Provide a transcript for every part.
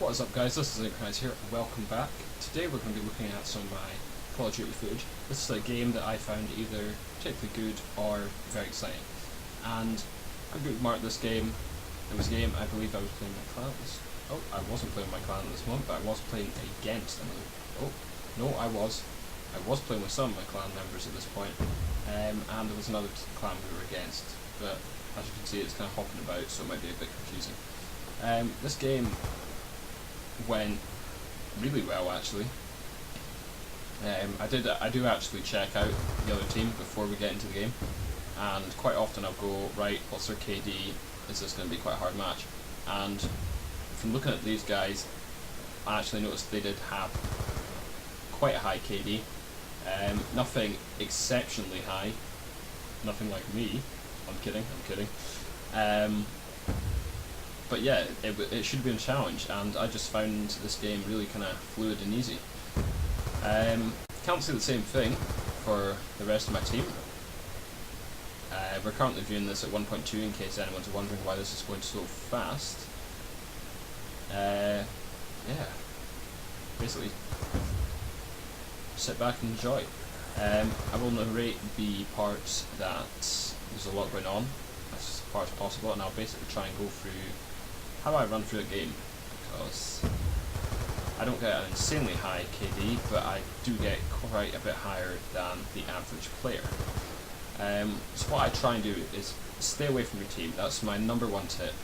What is up, guys? This is Inkrise here. Welcome back. Today we're going to be looking at some of my Call of Duty footage. This is a game that I found either particularly good or very exciting. And I'm going to mark this game. It was a game I believe I was playing my clan. Oh, I wasn't playing my clan at this moment, but I was playing against them. Oh, no, I was playing with some of my clan members at this point. And there was another clan we were against. But as you can see, it's kind of hopping about, so it might be a bit confusing. This game went really well, actually. I do actually check out the other team before we get into the game, and quite often I'll go, right, what's their KD, is this going to be quite a hard match? And from looking at these guys, I actually noticed they did have quite a high KD, nothing exceptionally high, nothing like me. I'm kidding. But yeah, it should be a challenge, and I just found this game really kind of fluid and easy. Can't say the same thing for the rest of my team. We're currently viewing this at 1.2 in case anyone's wondering why this is going so fast. Yeah, basically sit back and enjoy. I will narrate the parts that there's a lot going on as far as possible, and I'll basically try and go through how I run through a game, because I don't get an insanely high KD, but I do get quite a bit higher than the average player. So what I try and do is stay away from your team. That's my number one tip,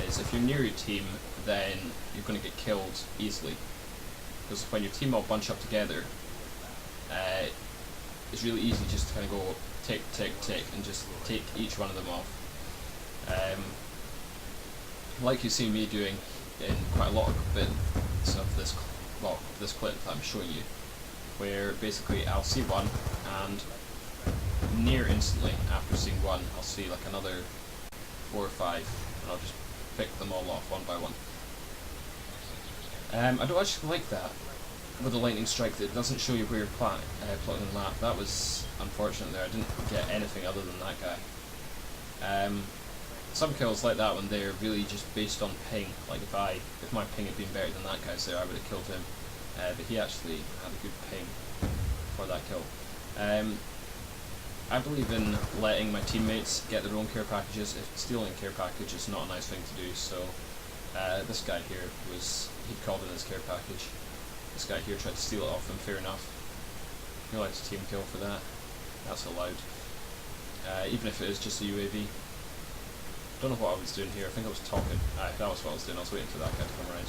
is if you're near your team, then you're going to get killed easily. Because when your team all bunch up together, it's really easy just to kind of go tick, and just take each one of them off. Like you see me doing in quite a lot of bits of this clip that I'm showing you, where basically I'll see one, and near instantly after seeing one I'll see like another 4 or 5, and I'll just pick them all off one by one. I don't actually like that with the lightning strike, that it doesn't show you where you're plotting the map. That was unfortunate there. I didn't get anything other than that guy. Some kills like that one, they're really just based on ping. Like if my ping had been better than that guy's there, I would have killed him. But he actually had a good ping for that kill. I believe in letting my teammates get their own care packages. If stealing a care package is not a nice thing to do, so this guy here he'd called in his care package. This guy here tried to steal it off him, fair enough. You're allowed to team kill for that. That's allowed. Even if it is just a UAV. Don't know what I was doing here. I think I was talking. That was what I was doing. I was waiting for that guy to come around.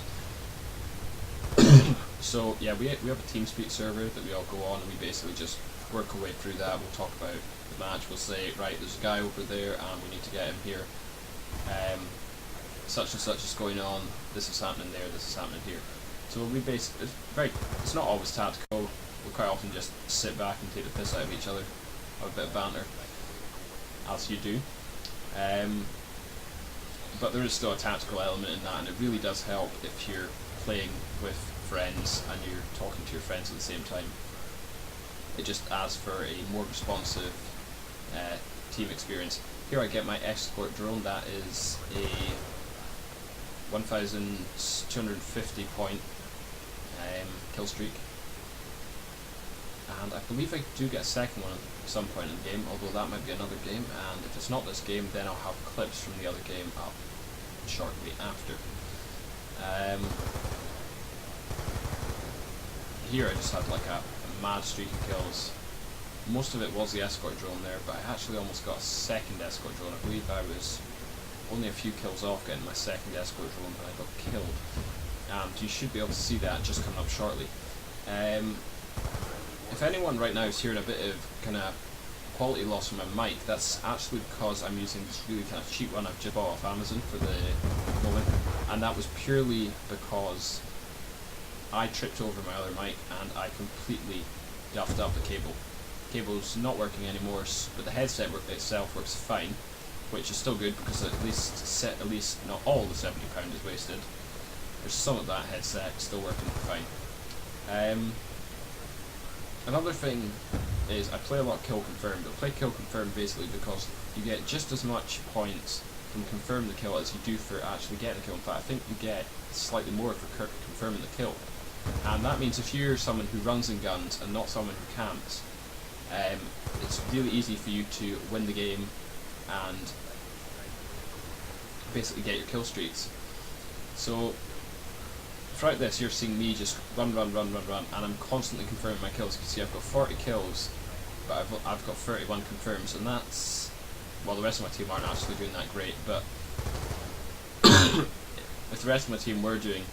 So yeah, we have a TeamSpeak server that we all go on, and we basically just work our way through that. We'll talk about the match. We'll say, right, there's a guy over there, and we need to get him here. Such and such is going on. This is happening there. This is happening here. So we it's not always tactical. We quite often just sit back and take the piss out of each other, have a bit of banter, as you do. But there is still a tactical element in that, and it really does help if you're playing with friends and you're talking to your friends at the same time. It just adds for a more responsive team experience. Here I get my escort drone. That is a 1,250 point kill streak, and I believe I do get a second one at some point in the game, although that might be another game, and if it's not this game, then I'll have clips from the other game up shortly after. Here I just had like a mad streak of kills. Most of it was the escort drone there, but I actually almost got a second escort drone. I believe I was only a few kills off getting my second escort drone, and I got killed. And you should be able to see that just coming up shortly. If anyone right now is hearing a bit of kind of quality loss on my mic, that's actually because I'm using this really kind of cheap one I've just bought off Amazon for the moment, and that was purely because I tripped over my other mic and I completely duffed up the cable. The cable's not working anymore, but the headset itself works fine, which is still good because at least not all the £70 is wasted. There's some of that headset still working fine. Another thing is I play a lot of Kill Confirm, but I play Kill Confirm basically because you get just as much points from confirming the kill as you do for actually getting the kill. In fact, I think you get slightly more for confirming the kill. And that means if you're someone who runs and guns and not someone who camps, it's really easy for you to win the game and basically get your kill streaks. So throughout this, you're seeing me just run, and I'm constantly confirming my kills. You can see I've got 40 kills, but I've got 31 confirms, and that's, well, the rest of my team aren't actually doing that great, but if the rest of my team were doing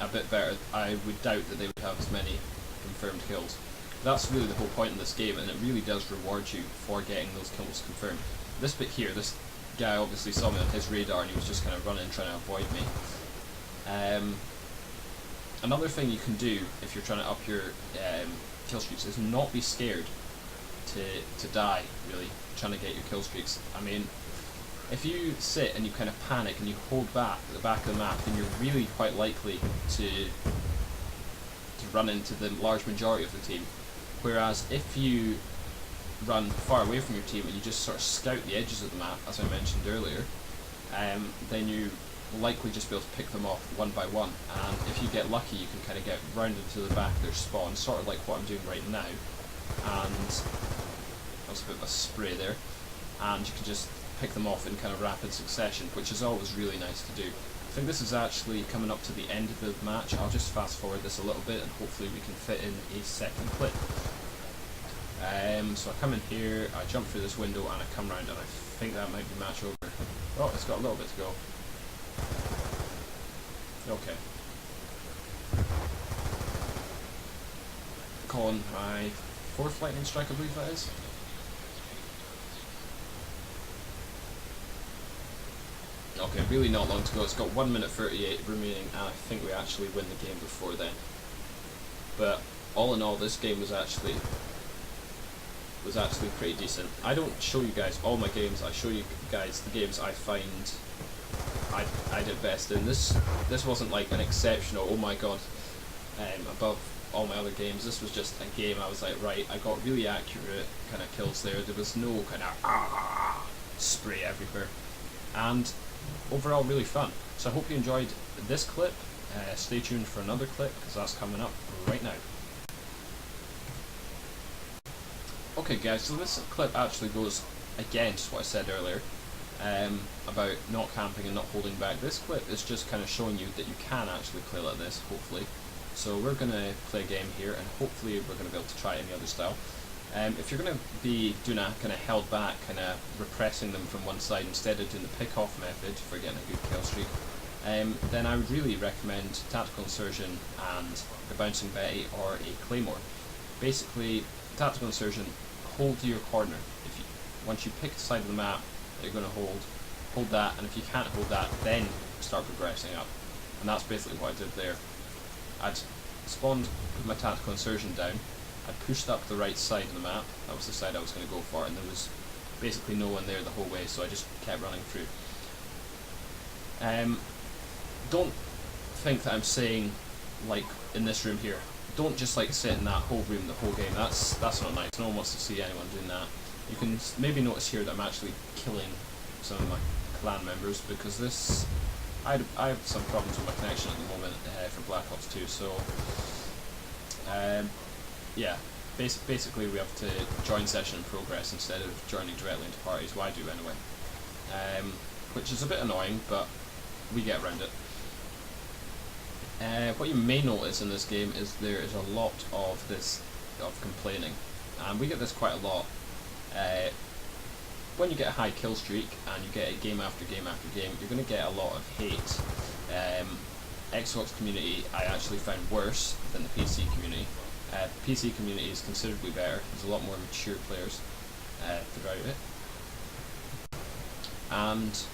a bit better, I would doubt that they would have as many confirmed kills. That's really the whole point in this game, and it really does reward you for getting those kills confirmed. This bit here, this guy obviously saw me on his radar and he was just kind of running, trying to avoid me. Another thing you can do if you're trying to up your kill streaks is not be scared to die, really, trying to get your kill streaks. I mean, if you sit and you kind of panic and you hold back at the back of the map, then you're really quite likely to run into the large majority of the team. Whereas if you run far away from your team and you just sort of scout the edges of the map, as I mentioned earlier, then you will likely just be able to pick them off one by one. And if you get lucky, you can kind of get round into the back of their spawn, sort of like what I'm doing right now. And that was a bit of a spray there. And you can just pick them off in kind of rapid succession, which is always really nice to do. I think this is actually coming up to the end of the match. I'll just fast forward this a little bit and hopefully we can fit in a second clip. So I come in here, I jump through this window and I come round, and I think that might be match over. Oh, it's got a little bit to go. Okay. Call on my 4th lightning strike, I believe that is. Okay, really not long to go. It's got 1 minute 38 remaining, and I think we actually win the game before then. But all in all, this game was actually pretty decent. I don't show you guys all my games. I show you guys the games I find I did best in. This wasn't like an exceptional, oh my god, above all my other games. This was just a game I was like, right, I got really accurate kind of kills there. There was no kind of spray everywhere, and overall really fun. So I hope you enjoyed this clip. Stay tuned for another clip because that's coming up right now. Okay guys, so this clip actually goes against what I said earlier about not camping and not holding back. This clip is just kind of showing you that you can actually play like this, hopefully. So we're going to play a game here and hopefully we're going to be able to try any other style. If you're going to be doing a kind of held back, kind of repressing them from one side instead of doing the pick off method for getting a good kill streak, then I would really recommend Tactical Insurgent and the Bouncing Betty or a Claymore. Basically, Tactical Insurgent, hold to your corner. Once you pick the side of the map that you're going to hold that, and if you can't hold that, then start progressing up. And that's basically what I did there. I'd spawned, put my Tactical Insurgent down, I pushed up the right side of the map, that was the side I was going to go for, and there was basically no one there the whole way, so I just kept running through. Don't think that I'm saying, like, in this room here, don't just like sit in that whole room the whole game. That's not nice. No one wants to see anyone doing that. You can maybe notice here that I'm actually killing some of my clan members because this, I have some problems with my connection at the moment for Black Ops 2. So yeah, basically we have to join session in progress instead of joining directly into parties. Well, I do anyway, which is a bit annoying, but we get around it. What you may notice in this game is there is a lot of complaining, and we get this quite a lot. When you get a high kill streak and you get it game after game after game, you're going to get a lot of hate. Xbox community I actually found worse than the PC community. PC community is considerably better. There's a lot more mature players throughout it, and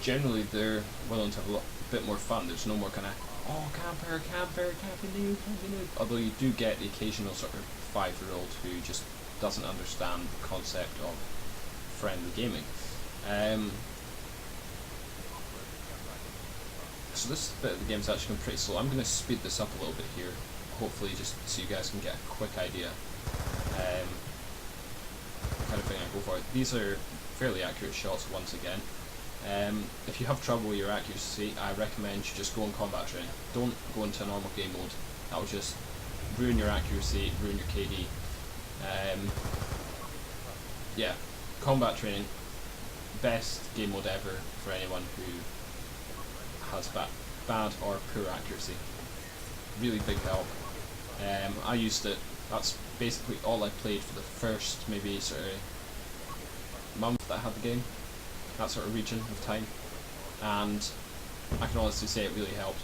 generally they're willing to have a bit more fun. There's no more kind of, oh, camper, camping noob. Although you do get the occasional sort of 5-year-old who just doesn't understand the concept of friendly gaming. So this bit of the game is actually going pretty slow. I'm going to speed this up a little bit here, hopefully just so you guys can get a quick idea. Kind of thing I go for it. These are fairly accurate shots once again. If you have trouble with your accuracy, I recommend you just go on combat training. Don't go into normal game mode. That will just ruin your accuracy, ruin your KD. Yeah, combat training, best game mode ever for anyone who has bad or poor accuracy. Really big help. I used it. That's basically all I played for the first maybe sort of month that I had the game. That sort of region of time, and I can honestly say it really helped.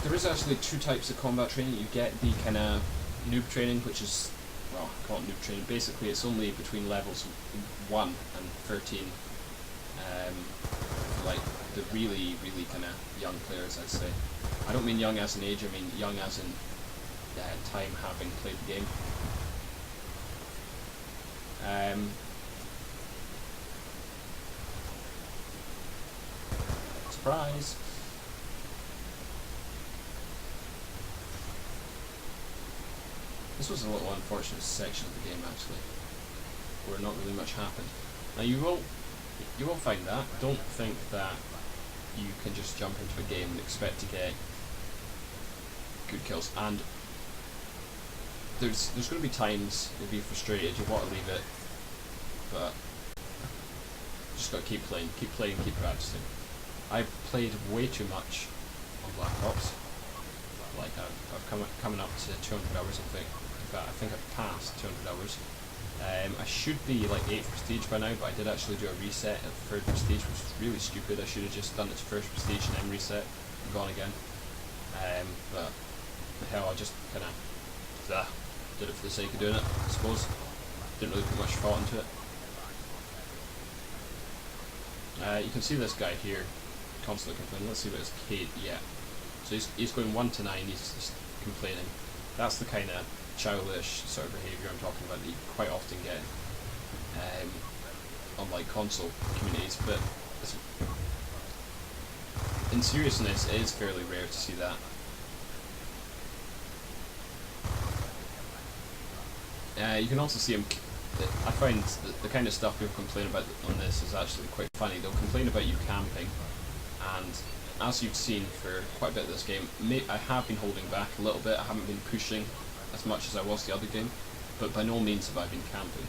There is actually two types of combat training. You get the kind of noob training, which is, well, I call it noob training. Basically, it's only between levels 1 and 13. Like the really kind of young players, I'd say. I don't mean young as in age, I mean young as in time having played the game. Surprise! This was a little unfortunate section of the game actually, where not really much happened. Now you will find that. Don't think that you can just jump into a game and expect to get good kills. And there's going to be times you'll be frustrated, you want to leave it, but you just got to keep playing, keep practicing. I played way too much on Black Ops. Like I've coming up to 200 hours, I think. In fact, I think I've passed 200 hours. I should be like 8th prestige by now, but I did actually do a reset at 3rd prestige, which was really stupid. I should have just done it to 1st prestige and then reset and gone again. But hell, I just kind of did it for the sake of doing it, I suppose. Didn't really put much thought into it. You can see this guy here constantly complaining. Let's see what his KD. Yeah, so he's going 1 to 9. He's just complaining. That's the kind of childish sort of behaviour I'm talking about that you quite often get on like console communities. But in seriousness, it is fairly rare to see that. You can also see him. I find the kind of stuff people complain about on this is actually quite funny. They'll complain about you camping, and as you've seen for quite a bit of this game, I have been holding back a little bit. I haven't been pushing as much as I was the other game, but by no means have I been camping.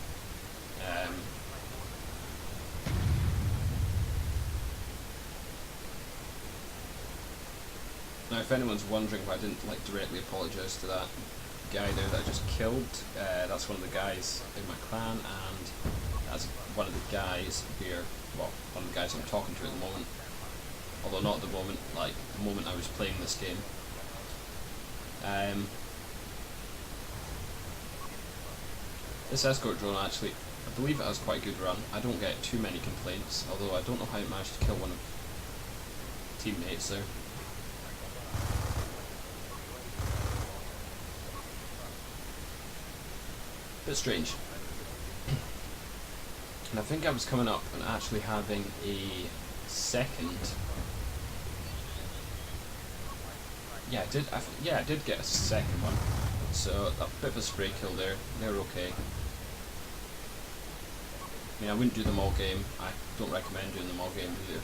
Now, if anyone's wondering why I didn't like directly apologise to that guy there that I just killed, that's one of the guys in my clan, and that's one of the guys here, well, one of the guys I'm talking to at the moment, although not at the moment, like the moment I was playing this game. This escort drone actually, I believe it has quite a good run. I don't get too many complaints, although I don't know how it managed to kill one of the teammates there. Bit strange. And I think I was coming up and actually having a second. Yeah, I did get a second one. So a bit of a spray kill there. They're okay. I mean, I wouldn't do them all game. I don't recommend doing them all game either.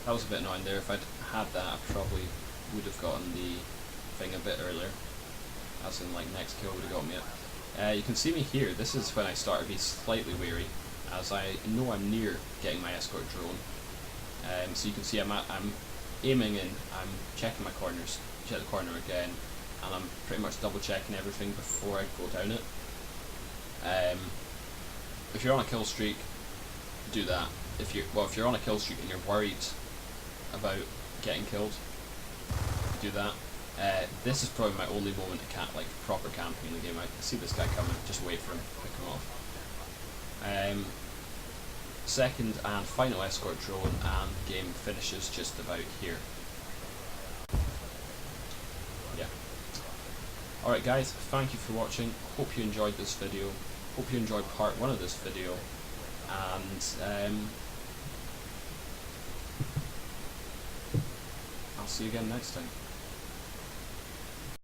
That was a bit annoying there. If I'd had that, I probably would have gotten the thing a bit earlier. As in, like, next kill would have got me it. You can see me here. This is when I start to be slightly wary, as I know I'm near getting my escort drone. So you can see I'm aiming in, I'm checking my corners, check the corner again, and I'm pretty much double checking everything before I go down it. If you're on a kill streak, do that. If you're on a kill streak and you're worried about getting killed, do that. This is probably my only moment to like proper camping in the game. I can see this guy coming, just wait for him, pick him off. Second and final escort drone, and the game finishes just about here. Yeah. Alright guys, thank you for watching. Hope you enjoyed this video. Hope you enjoyed part 1 of this video. And I'll see you again next time.